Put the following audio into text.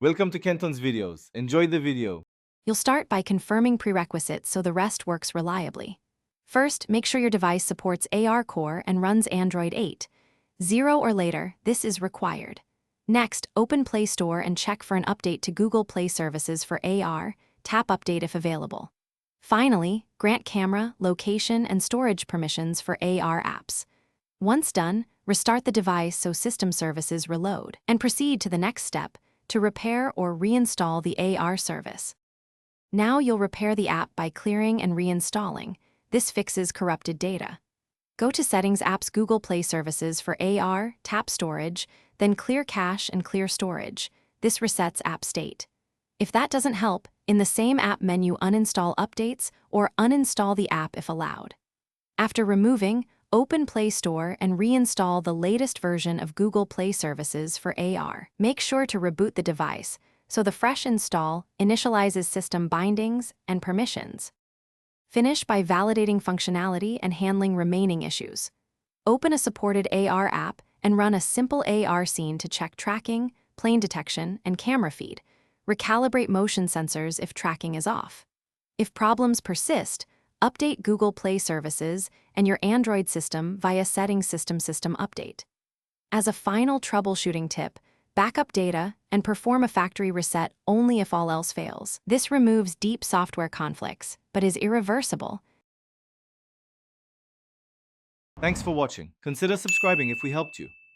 Welcome to Kenton's videos. Enjoy the video. You'll start by confirming prerequisites so the rest works reliably. First, make sure your device supports AR Core and runs Android 8. 0 or later, this is required. Next, open Play Store and check for an update to Google Play Services for AR, tap Update if available. Finally, grant camera, location, and storage permissions for AR apps. Once done, restart the device so system services reload, and proceed to the next step, to repair or reinstall the AR service. Now you'll repair the app by clearing and reinstalling. This fixes corrupted data. Go to Settings Apps Google Play Services for AR, tap Storage, then clear cache and clear storage. This resets app state. If that doesn't help, in the same app menu uninstall updates or uninstall the app if allowed. After removing, open Play Store and reinstall the latest version of Google Play Services for AR. Make sure to reboot the device, so the fresh install initializes system bindings and permissions. Finish by validating functionality and handling remaining issues. Open a supported AR app and run a simple AR scene to check tracking, plane detection, and camera feed. Recalibrate motion sensors if tracking is off. If problems persist, update Google Play Services and your Android system via Settings System Update. As a final troubleshooting tip, backup data and perform a factory reset only if all else fails. This removes deep software conflicts, but is irreversible. Thanks for watching. Consider subscribing if we helped you.